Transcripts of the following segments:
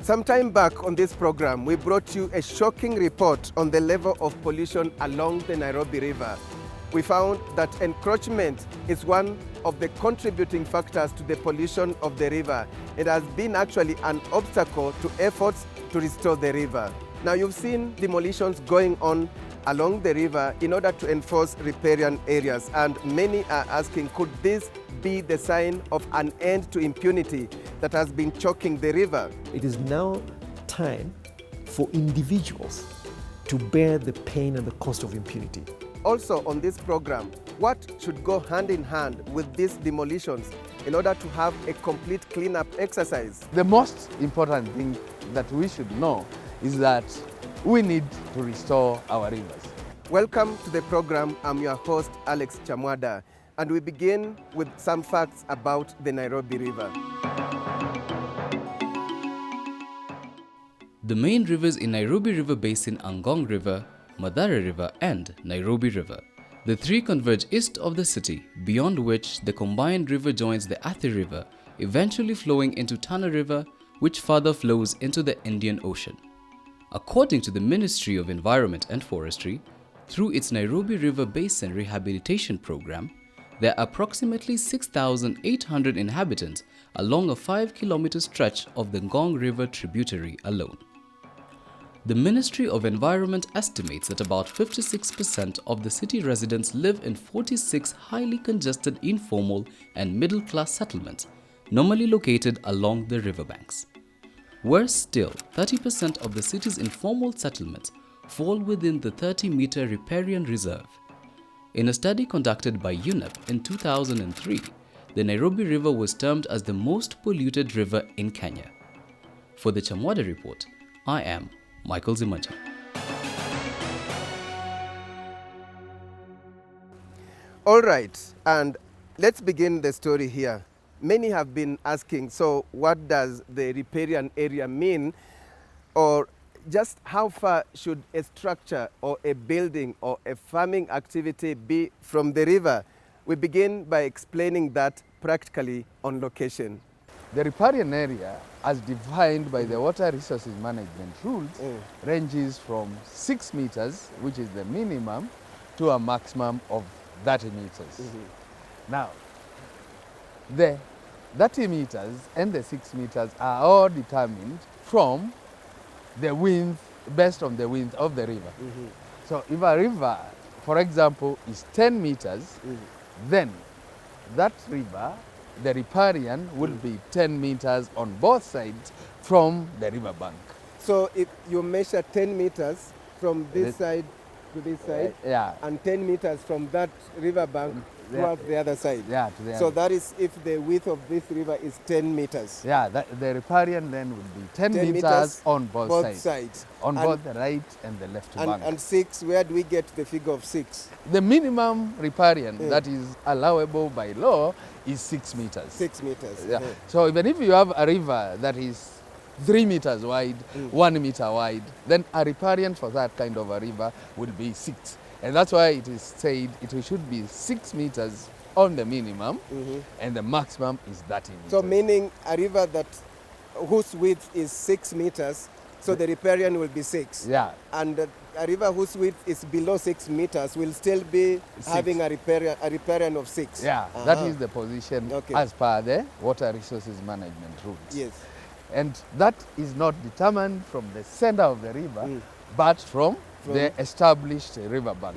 Some time back on this program, we brought you a shocking report on the level of pollution along the Nairobi River. We found that encroachment is one of the contributing factors to the pollution of the river. It has been actually an obstacle to efforts to restore the river. Now you've seen demolitions going on along the river in order to enforce riparian areas, and many are asking, could this be the sign of an end to impunity that has been choking the river? It is now time for individuals to bear the pain and the cost of impunity. Also on this program, what should go hand in hand with these demolitions in order to have a complete cleanup exercise? The most important thing that we should know is that we need to restore our rivers. Welcome to the program. I'm your host, Alex Chamwada, and we begin with some facts about the Nairobi River. The main rivers in Nairobi River Basin are Ngong River, Mathare River and Nairobi River. The three converge east of the city, beyond which the combined river joins the Athi River, eventually flowing into Tana River, which further flows into the Indian Ocean. According to the Ministry of Environment and Forestry, through its Nairobi River Basin Rehabilitation Program, there are approximately 6,800 inhabitants along a 5-kilometer stretch of the Ngong River tributary alone. The Ministry of Environment estimates that about 56% of the city residents live in 46 highly congested informal and middle-class settlements, normally located along the riverbanks. Worse still, 30% of the city's informal settlements fall within the 30-meter riparian reserve. In a study conducted by UNEP in 2003, the Nairobi River was termed as the most polluted river in Kenya. For the Chamwada report, I am Michael Zimaji. All right, and let's begin the story here. Many have been asking, so what does the riparian area mean? Or just how far should a structure or a building or a farming activity be from the river? We begin by explaining that practically on location. The riparian area, as defined by the Water Resources Management rules, ranges from 6 meters, which is the minimum, to a maximum of 30 meters. Now, the 30 meters and the 6 meters are all determined from the width, based on the width of the river. So if a river, for example, is 10 meters, then that river, the riparian, will be 10 meters on both sides from the river bank. So if you measure 10 meters from this side to this side, and 10 meters from that river bank towards the other side. So that is if the width of this river is 10 meters. The riparian then would be 10 meters on both sides. On both the right and the left bank. And 6, where do we get the figure of 6? The minimum riparian that is allowable by law is 6 meters. 6 meters. So even if you have a river that is 3 meters wide, 1 meter wide, then a riparian for that kind of a river will be 6. And that's why it is said it should be 6 meters on the minimum, and the maximum is 30 meters. So meaning a river whose width is 6 meters, so the riparian will be 6. And a river whose width is below 6 meters will still be having a riparian of 6. That is the position as per the Water Resources Management rules. And that is not determined from the center of the river, but from the established river bank.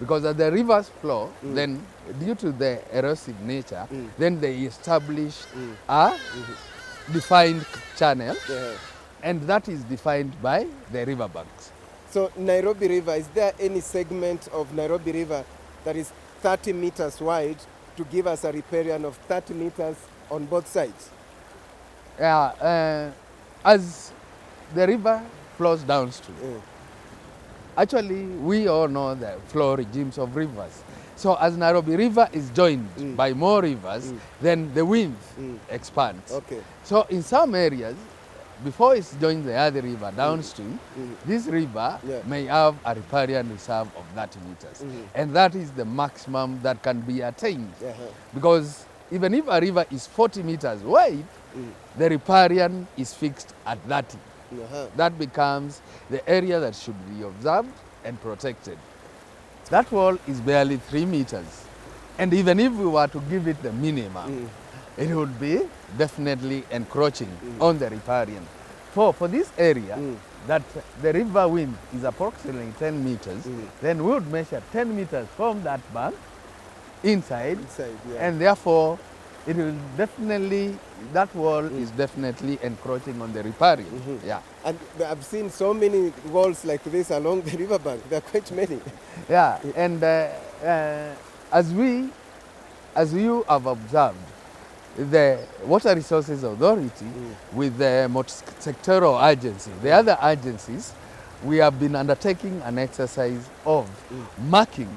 Because as the rivers flow, then due to the erosive nature, then they establish a defined channel, and that is defined by the river banks. So Nairobi River, is there any segment of Nairobi River that is 30 meters wide to give us a riparian of 30 meters on both sides? As the river flows downstream, actually we all know the flow regimes of rivers. So as Nairobi River is joined by more rivers, then the width expands. So in some areas, before it's joined the other river downstream, this river may have a riparian reserve of 30 meters. And that is the maximum that can be attained. Because even if a river is 40 meters wide, the riparian is fixed at 30. Uh-huh. That becomes the area that should be observed and protected. That wall is barely 3 meters. And even if we were to give it the minimum, it would be definitely encroaching on the riparian. For this area, that the river wind is approximately 10 meters, then we would measure 10 meters from that bank inside, yeah. and therefore it will definitely, that wall is definitely encroaching on the riparian. Yeah. And I've seen so many walls like this along the riverbank. There are quite many. Yeah, and as you have observed, the Water Resources Authority with the multi-sectoral agency, the other agencies, we have been undertaking an exercise of marking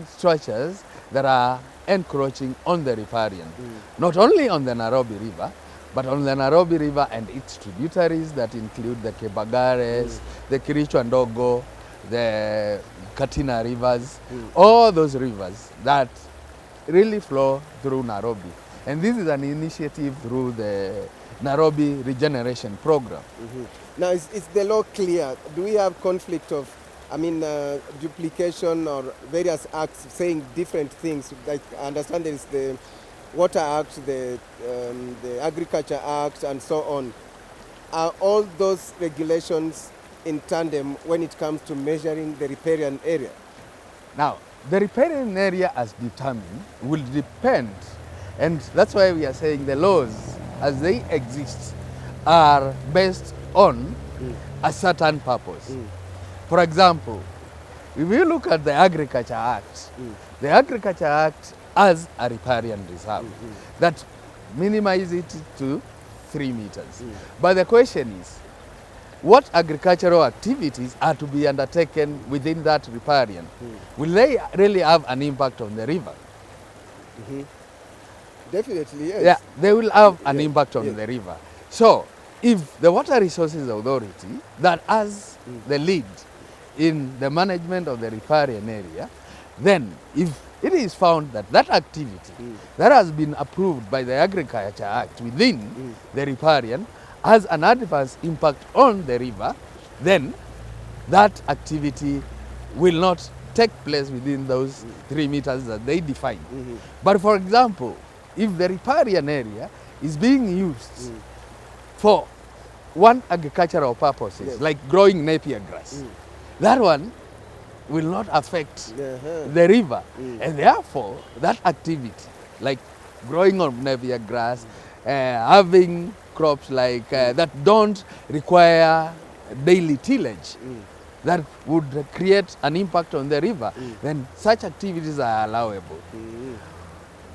structures that are encroaching on the riparian. Not only on the Nairobi River, but on the Nairobi River and its tributaries that include the Kebagares, the Kiricho and Dogo, the Katina rivers, all those rivers that really flow through Nairobi. And this is an initiative through the Nairobi Regeneration Program. Now, is the law clear? Do we have conflict of, duplication or various acts saying different things? Like, I understand there is the Water Act, the Agriculture Act, and so on. Are all those regulations in tandem when it comes to measuring the riparian area? Now, the riparian area as determined will depend, and that's why we are saying the laws as they exist are based on a certain purpose. For example, if you look at the Agriculture Act, the Agriculture Act has a riparian reserve that minimizes it to 3 meters. But the question is, what agricultural activities are to be undertaken within that riparian? Will they really have an impact on the river? Definitely, yes. Yeah, they will have an impact on the river. So, if the Water Resources Authority that has the lead in the management of the riparian area, then if it is found that that activity that has been approved by the Agriculture Act within the riparian has an adverse impact on the river, then that activity will not take place within those 3 meters that they define. But for example, if the riparian area is being used for one agricultural purposes, like growing Napier grass, that one will not affect the river. And therefore, that activity, like growing of Napier grass, having crops like that don't require daily tillage, that would create an impact on the river, then such activities are allowable.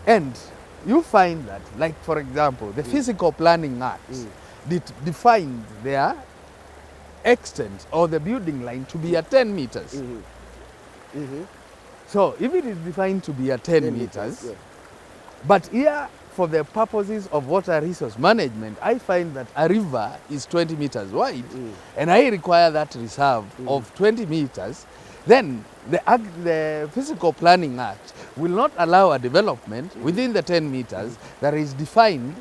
And you find that, like for example, the Physical Planning Act defines their extent or the building line to be at 10 meters. So if it is defined to be at 10 meters, but here for the purposes of water resource management, I find that a river is 20 meters wide and I require that reserve of 20 meters, then the Physical Planning Act will not allow a development within the 10 meters that is defined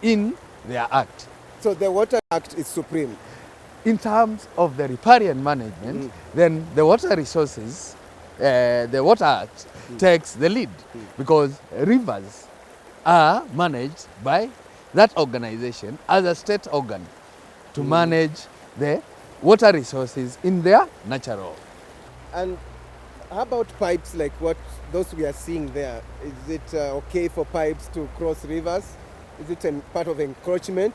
in their act. So the Water Act is supreme? In terms of the riparian management, then the Water Resources, the Water Act takes the lead because rivers are managed by that organization as a state organ to manage the water resources in their natural. And how about pipes like what those we are seeing there? Is it okay for pipes to cross rivers? Is it a part of encroachment?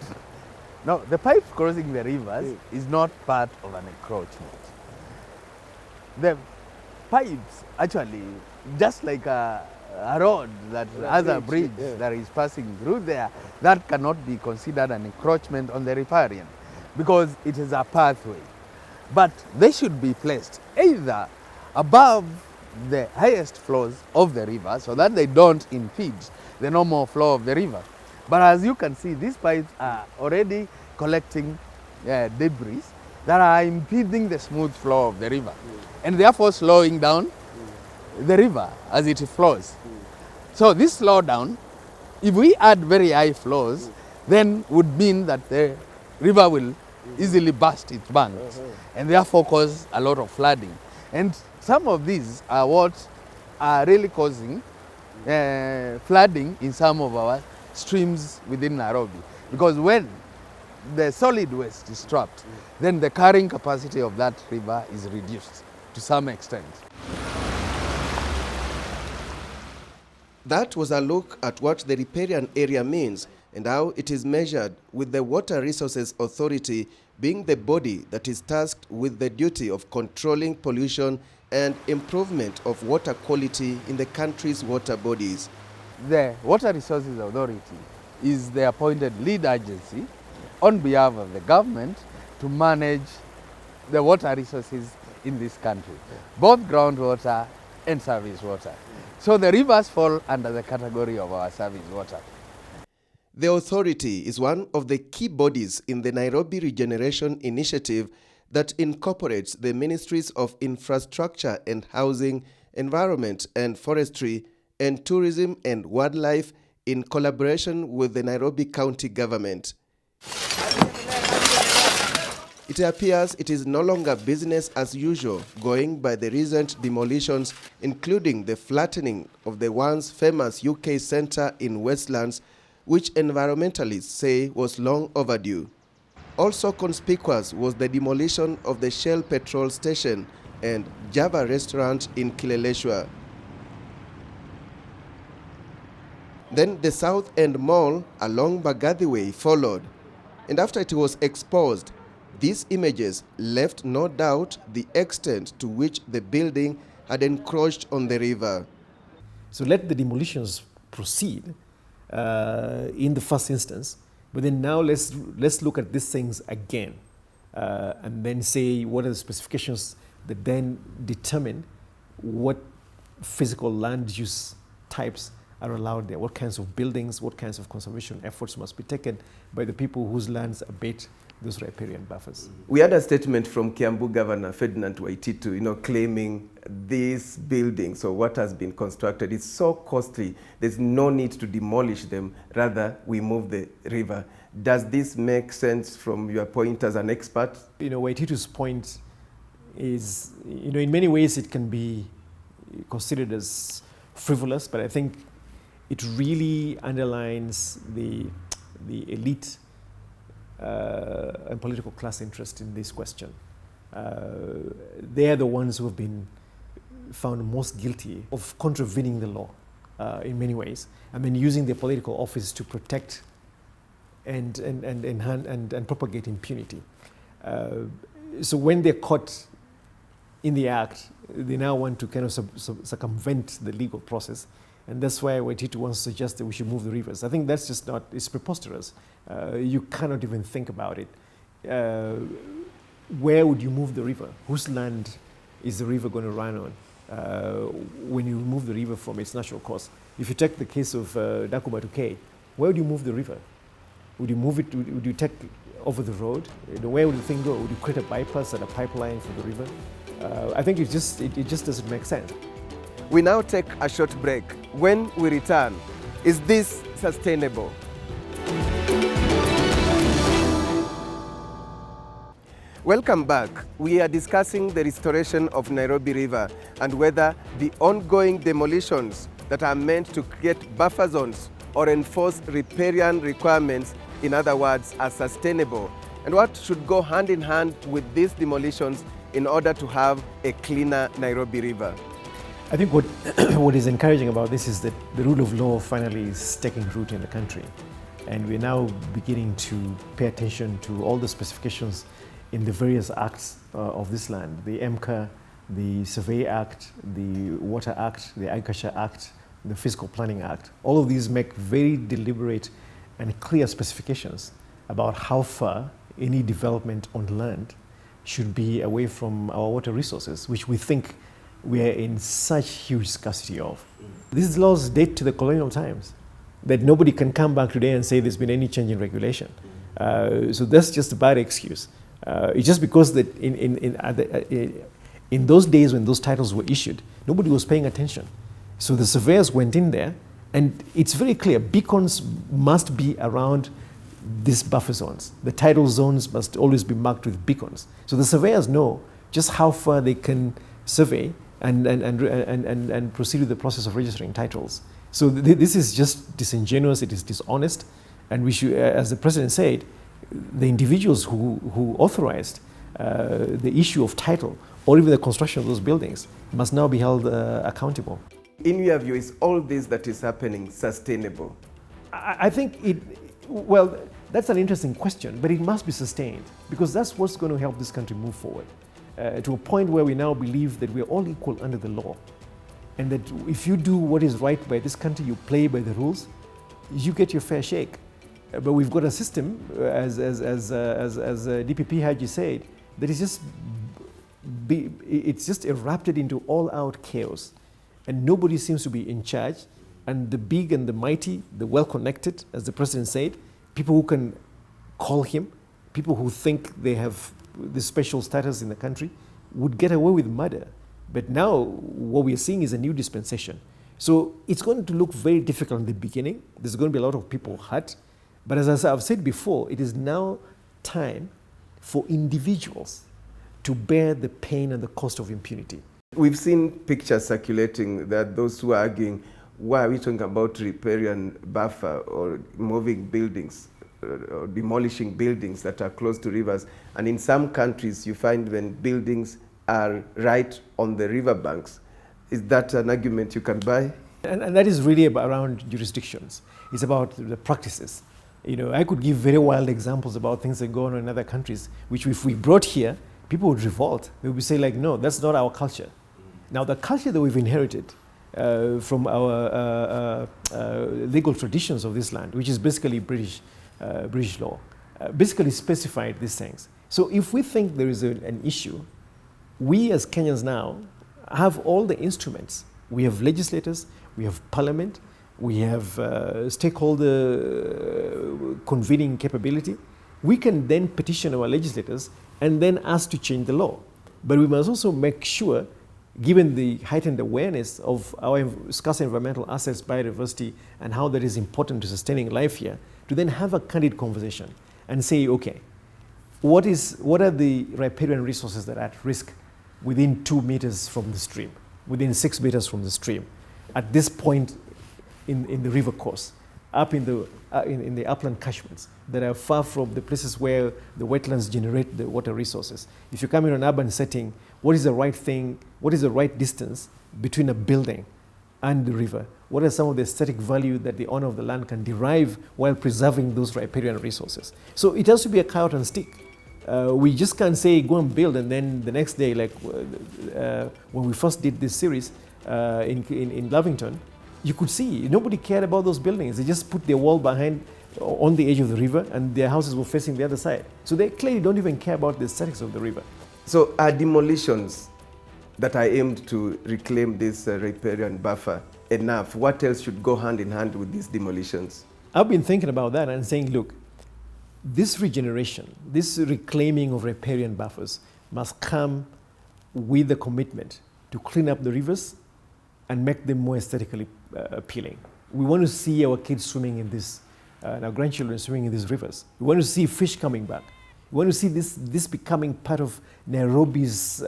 No, the pipes crossing the rivers is not part of an encroachment. The pipes actually, just like a road that has a bridge that is passing through there, that cannot be considered an encroachment on the riparian because it is a pathway. But they should be placed either above the highest flows of the river so that they don't impede the normal flow of the river. But as you can see, these pipes are already collecting debris that are impeding the smooth flow of the river and therefore slowing down the river as it flows. So this slowdown If we add very high flows, then would mean that the river will easily burst its banks and therefore cause a lot of flooding. And some of these are what are really causing flooding in some of our streams within Nairobi. Because when the solid waste is trapped, then the carrying capacity of that river is reduced to some extent. That was a look at what the riparian area means and how it is measured, with the Water Resources Authority being the body that is tasked with the duty of controlling pollution and improvement of water quality in the country's water bodies. The Water Resources Authority is the appointed lead agency on behalf of the government to manage the water resources in this country, both groundwater and surface water. So the rivers fall under the category of our surface water. The authority is one of the key bodies in the Nairobi Regeneration Initiative that incorporates the Ministries of Infrastructure and Housing, Environment and Forestry, and Tourism and Wildlife in collaboration with the Nairobi County Government. It appears it is no longer business as usual, going by the recent demolitions, including the flattening of the once famous UK Centre in Westlands, which environmentalists say was long overdue. Also conspicuous was the demolition of the Shell petrol station and Java restaurant in Kileleshwa. Then the South End Mall along Bagathi Way followed, and after it was exposed, these images left no doubt the extent to which the building had encroached on the river. So let the demolitions proceed in the first instance, but then now let's look at these things again and then say what are the specifications that then determine what physical land use types are allowed there, what kinds of buildings, what kinds of conservation efforts must be taken by the people whose lands abate those riparian buffers. We had a statement from Kiambu Governor Ferdinand Waititu, claiming these buildings or what has been constructed is so costly, there's no need to demolish them, rather we move the river. Does this make sense from your point as an expert? Waititu's point is, in many ways it can be considered as frivolous, but I think it really underlines the elite and political class interest in this question. They are the ones who have been found most guilty of contravening the law in many ways, and then using their political office to protect and propagate impunity. So when they're caught in the act, they now want to kind of circumvent the legal process. And that's why Waititu wants to suggest that we should move the rivers. I think that's just not, it's preposterous. You cannot even think about it. Where would you move the river? Whose land is the river going to run on when you remove the river from its natural course? If you take the case of Dakuba to K, where would you move the river? Would you move it, would you take over the road? Where would the thing go? Would you create a bypass and a pipeline for the river? I think it just doesn't make sense. We now take a short break. When we return, is this sustainable? Welcome back. We are discussing the restoration of Nairobi River and whether the ongoing demolitions that are meant to create buffer zones or enforce riparian requirements, in other words, are sustainable, and what should go hand in hand with these demolitions in order to have a cleaner Nairobi River. I think what is encouraging about this is that the rule of law finally is taking root in the country. And we're now beginning to pay attention to all the specifications in the various acts of this land. The MCA, the Survey Act, the Water Act, the Agriculture Act, the Fiscal Planning Act. All of these make very deliberate and clear specifications about how far any development on land should be away from our water resources, which we think we are in such huge scarcity of. These laws date to the colonial times, that nobody can come back today and say there's been any change in regulation. So that's just a bad excuse. It's just because that in those days when those titles were issued, nobody was paying attention. So the surveyors went in there And it's very clear, beacons must be around these buffer zones. The tidal zones must always be marked with beacons. So the surveyors know just how far they can survey and proceed with the process of registering titles. So this is just disingenuous, it is dishonest, and we should, as the President said, the individuals who authorized the issue of title or even the construction of those buildings must now be held accountable. In your view, is all this that is happening sustainable? I think well, that's an interesting question, but it must be sustained because that's what's going to help this country move forward to a point where we now believe that we're all equal under the law. And that if you do what is right by this country, you play by the rules, you get your fair shake. But we've got a system, as DPP Haji said, that is it's just erupted into all-out chaos. And nobody seems to be in charge. And the big and the mighty, the well-connected, as the President said, people who can call him, people who think they have this special status in the country, would get away with murder. But now what we are seeing is a new dispensation. So it's going to look very difficult in the beginning. There's going to be a lot of people hurt. But as I've said before, it is now time for individuals to bear the pain and the cost of impunity. We've seen pictures circulating that those who are arguing, why are we talking about riparian buffer or moving buildings or demolishing buildings that are close to rivers? And in some countries, you find when buildings are right on the riverbanks. Is that an argument you can buy? And that is really around jurisdictions. It's about the practices. You know, I could give very wild examples about things that go on in other countries, which if we brought here, people would revolt. They would say like, no, that's not our culture. Now the culture that we've inherited from our legal traditions of this land, which is basically British law, basically specified these things. So if we think there is an issue, we as Kenyans now have all the instruments. We have legislators, we have parliament, we have stakeholder convening capability. We can then petition our legislators and then ask to change the law. But we must also make sure, given the heightened awareness of our scarce environmental assets, biodiversity, and how that is important to sustaining life here, to then have a candid conversation and say, okay, what are the riparian resources that are at risk within 2 meters from the stream, within 6 meters from the stream, at this point in the river course, up in the upland catchments that are far from the places where the wetlands generate the water resources. If you come in an urban setting, what is the right thing, what is the right distance between a building and the river? What are some of the aesthetic value that the owner of the land can derive while preserving those riparian resources? So it has to be a carrot and stick. We just can't say go and build and then the next day, like when we first did this series in Lavington, you could see nobody cared about those buildings. They just put their wall behind on the edge of the river and their houses were facing the other side. So they clearly don't even care about the aesthetics of the river. So are demolitions that are aimed to reclaim this riparian buffer enough? What else should go hand in hand with these demolitions? I've been thinking about that and saying, look, this regeneration, this reclaiming of riparian buffers must come with the commitment to clean up the rivers and make them more aesthetically appealing. We want to see our kids swimming in this, and our grandchildren swimming in these rivers. We want to see fish coming back. We want to see this becoming part of Nairobi's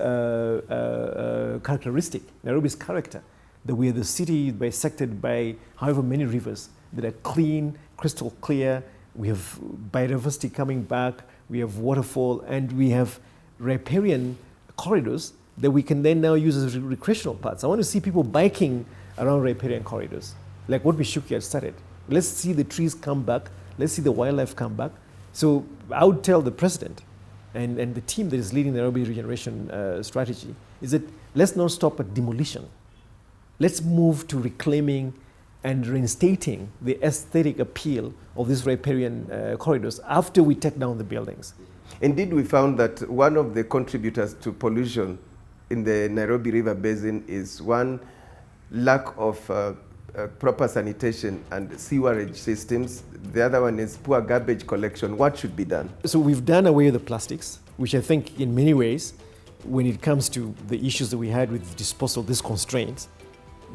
characteristic, Nairobi's character, that we are the city bisected by however many rivers that are clean, crystal clear. We have biodiversity coming back, we have waterfall, and we have riparian corridors that we can then now use as recreational paths. I want to see people biking around riparian corridors, like what Mishuki had started. Let's see the trees come back, let's see the wildlife come back. So I would tell the president and the team that is leading the Nairobi regeneration strategy is that let's not stop at demolition. Let's move to reclaiming and reinstating the aesthetic appeal of these riparian corridors after we take down the buildings. Indeed, we found that one of the contributors to pollution in the Nairobi River Basin is one, lack of proper sanitation and sewerage systems. The other one is poor garbage collection. What should be done? So we've done away with the plastics, which I think in many ways, when it comes to the issues that we had with disposal, these constraints,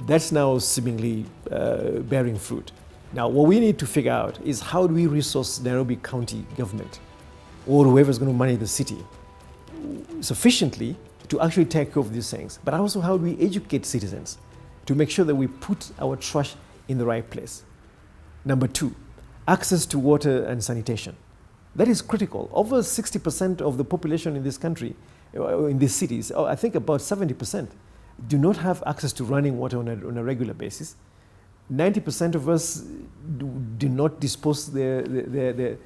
That's now seemingly bearing fruit. Now, what we need to figure out is how do we resource Nairobi County government or whoever's going to manage the city sufficiently to actually take care of these things. But also, how do we educate citizens to make sure that we put our trash in the right place? Number two, access to water and sanitation. That is critical. Over 60% of the population in this country, in these cities, I think about 70%, do not have access to running water on a regular basis. 90% of us do not dispose their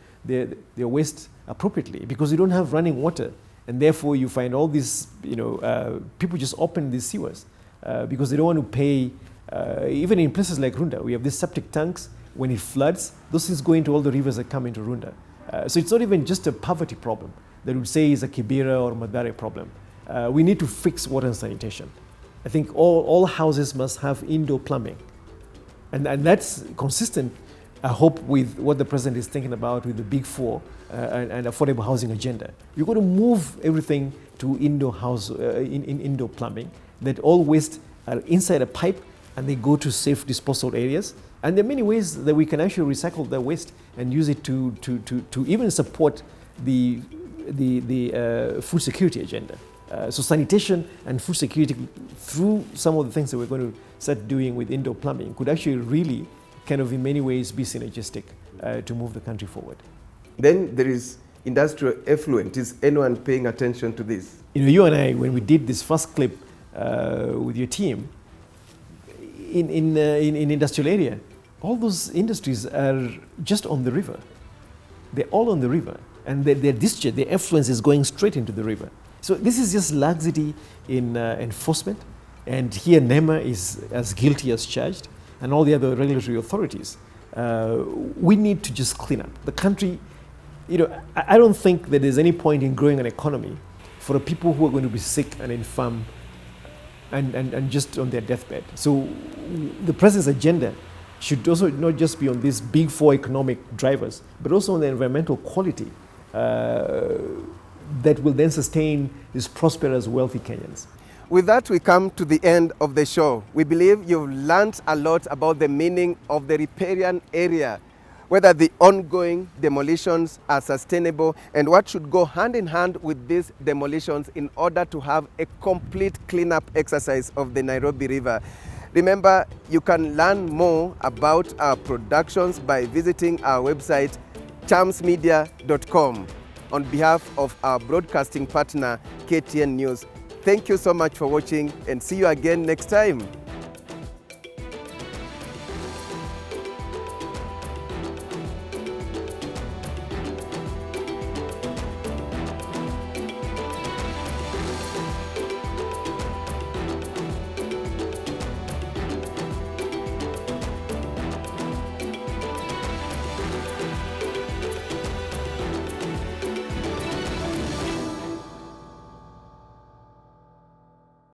waste appropriately because we don't have running water. And therefore, you find all these, people just open these sewers because they don't want to pay. Even in places like Runda, we have these septic tanks. When it floods, those things go into all the rivers that come into Runda. So it's not even just a poverty problem that would say is a Kibera or Mathare problem. We need to fix water and sanitation. I think all houses must have indoor plumbing. And that's consistent, I hope, with what the president is thinking about with the Big Four and affordable housing agenda. You're going to move everything to indoor indoor plumbing, that all waste are inside a pipe and they go to safe disposal areas. And there are many ways that we can actually recycle the waste and use it to even support the food security agenda. So sanitation and food security through some of the things that we're going to start doing with indoor plumbing could actually really kind of in many ways be synergistic to move the country forward. Then there is industrial effluent. Is anyone paying attention to this? You and I, when we did this first clip with your team, in industrial area, all those industries are just on the river. They're all on the river, and their discharge, their effluence is going straight into the river. So this is just laxity in enforcement, and here NEMA is as guilty as charged, and all the other regulatory authorities. We need to just clean up. The country, I don't think that there's any point in growing an economy for the people who are going to be sick and infirm and just on their deathbed. So the president's agenda should also not just be on these Big Four economic drivers, but also on the environmental quality that will then sustain these prosperous, wealthy Kenyans. With that, we come to the end of the show. We believe you've learned a lot about the meaning of the riparian area, whether the ongoing demolitions are sustainable, and what should go hand in hand with these demolitions in order to have a complete cleanup exercise of the Nairobi River. Remember, you can learn more about our productions by visiting our website, chamsmedia.com. On behalf of our broadcasting partner, KTN News, thank you so much for watching, and see you again next time.